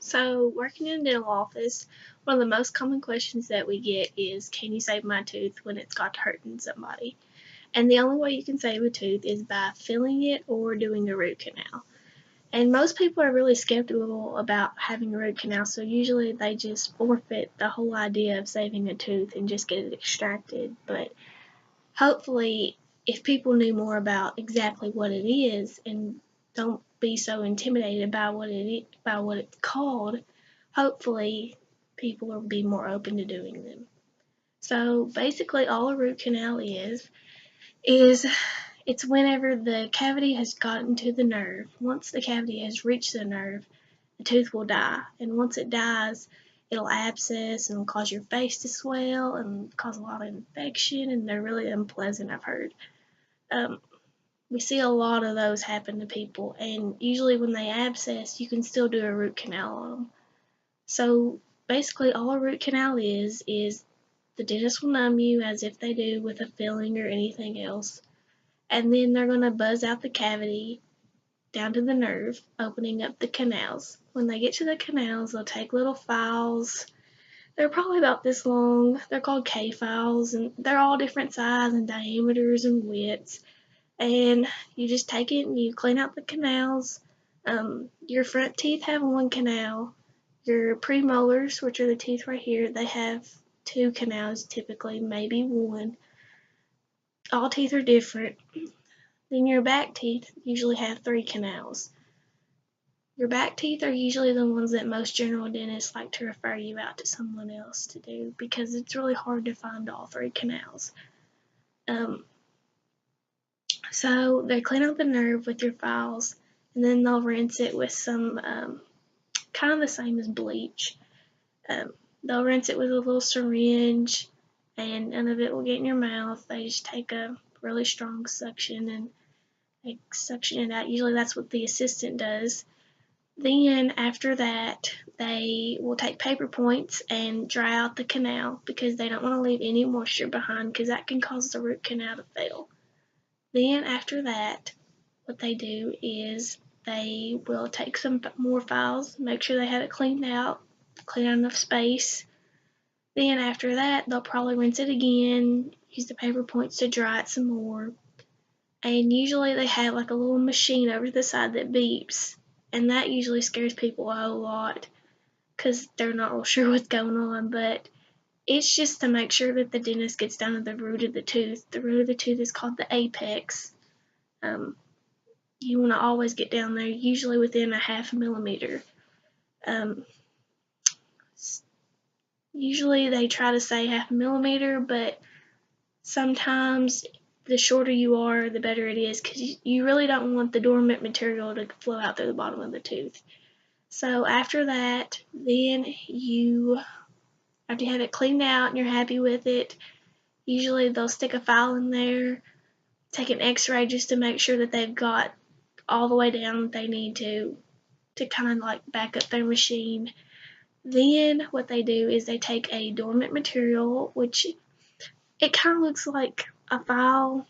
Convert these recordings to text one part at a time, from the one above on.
So, working in a dental office, one of the most common questions that we get is, can you save my tooth when it's got to hurting somebody? And the only way you can save a tooth is by filling it or doing a root canal. And most people are really skeptical about having a root canal, so usually they just forfeit the whole idea of saving a tooth and just get it extracted. But hopefully, if people knew more about exactly what it is and don't be so intimidated by what it's called, hopefully people will be more open to doing them. So basically, all a root canal is it's whenever the cavity has gotten to the nerve. Once the cavity has reached the nerve, the tooth will die, and once it dies, it'll abscess and cause your face to swell and cause a lot of infection, and they're really unpleasant, I've heard. Um, we see a lot of those happen to people, and usually when they abscess, you can still do a root canal on them. So basically, all a root canal is the dentist will numb you as if they do with a filling or anything else, and then they're going to buzz out the cavity down to the nerve, opening up the canals. When they get to the canals, they'll take little files. They're probably about this long. They're called K files, and they're all different sizes and diameters and widths. And you just take it and you clean out the canals. Your front teeth have one canal. Your premolars, which are the teeth right here, they have two canals typically, maybe one. All teeth are different. Then your back teeth usually have three canals. Your back teeth are usually the ones that most general dentists like to refer you out to someone else to do because it's really hard to find all three canals. So they clean out the nerve with your files, and then they'll rinse it with some kind of the same as bleach. They'll rinse it with a little syringe, and none of it will get in your mouth. They just take a really strong suction and they suction it out. Usually that's what the assistant does. Then after that, they will take paper points and dry out the canal because they don't want to leave any moisture behind because that can cause the root canal to fail. Then after that, what they do is they will take some more files, make sure they have it cleaned out, clean out enough space. Then after that, they'll probably rinse it again, use the paper points to dry it some more. And usually they have like a little machine over to the side that beeps, and that usually scares people a whole lot because they're not real sure what's going on, but it's just to make sure that the dentist gets down to the root of the tooth. The root of the tooth is called the apex. You want to always get down there, usually within a half a millimeter. Usually they try to say half a millimeter, but sometimes the shorter you are, the better it is because you really don't want the dormant material to flow out through the bottom of the tooth. So after that, then after you have it cleaned out and you're happy with it, usually they'll stick a file in there, take an x-ray just to make sure that they've got all the way down that they need to kind of like back up their machine. Then what they do is they take a dormant material, which it kind of looks like a file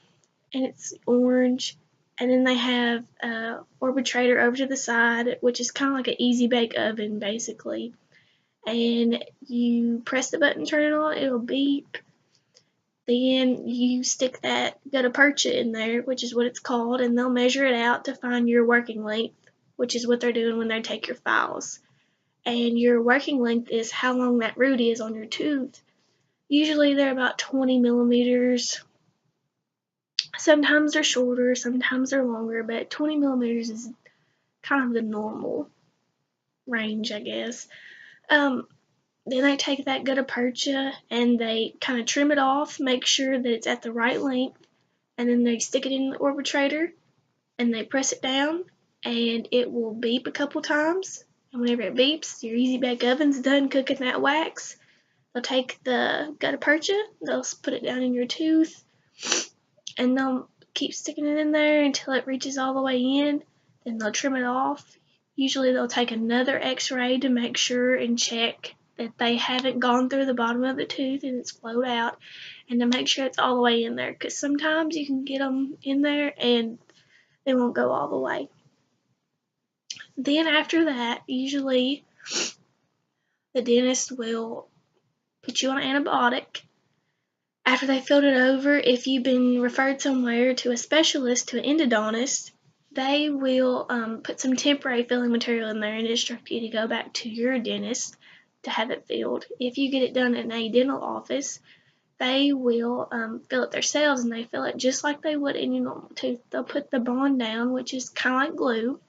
and it's orange, and then they have a arbitrator over to the side, which is kind of like an easy bake oven basically. And you press the button, turn it on, it'll beep. Then you stick that gutta percha in there, which is what it's called, and they'll measure it out to find your working length, which is what they're doing when they take your files. And your working length is how long that root is on your tooth. Usually they're about 20 millimeters. Sometimes they're shorter, sometimes they're longer, but 20 millimeters is kind of the normal range, I guess. Then they take that gutta percha and they kind of trim it off, make sure that it's at the right length, and then they stick it in the arbitrator and they press it down and it will beep a couple times. And whenever it beeps, your easy bake oven's done cooking that wax. They'll take the gutta percha, they'll put it down in your tooth, and they'll keep sticking it in there until it reaches all the way in. Then they'll trim it off. Usually they'll take another x-ray to make sure and check that they haven't gone through the bottom of the tooth and it's flowed out, and to make sure it's all the way in there, because sometimes you can get them in there and they won't go all the way. Then after that, usually the dentist will put you on an antibiotic. After they filled it over, if you've been referred somewhere to a specialist, to an endodontist, they will put some temporary filling material in there and instruct you to go back to your dentist to have it filled. If you get it done in a dental office, they will fill it themselves, and they fill it just like they would in your normal tooth. They'll put the bond down, which is kind of like glue,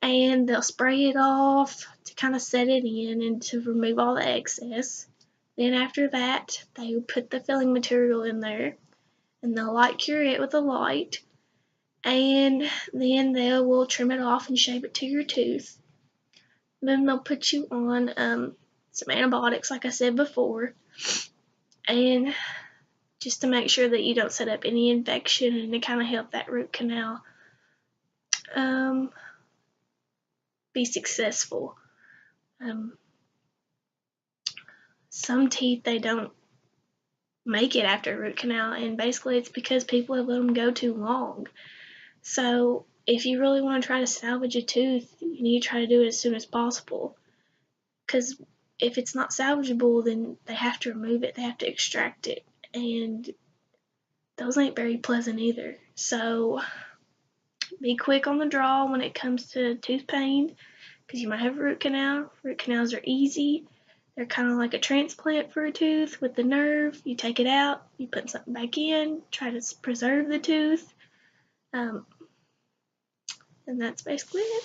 and they'll spray it off to kind of set it in and to remove all the excess. Then after that, they put the filling material in there, and they'll light cure it with a light, and then they will trim it off and shape it to your tooth. Then they'll put you on some antibiotics, like I said before, and just to make sure that you don't set up any infection and to kind of help that root canal be successful. Some teeth, they don't make it after a root canal, and basically it's because people have let them go too long. So if you really want to try to salvage a tooth, you need to try to do it as soon as possible, because if it's not salvageable, then they have to remove it, they have to extract it, and those ain't very pleasant either. So be quick on the draw when it comes to tooth pain, because you might have a root canal. Root canals are easy. They're kind of like a transplant for a tooth with the nerve. You take it out, you put something back in, try to preserve the tooth, and that's basically it.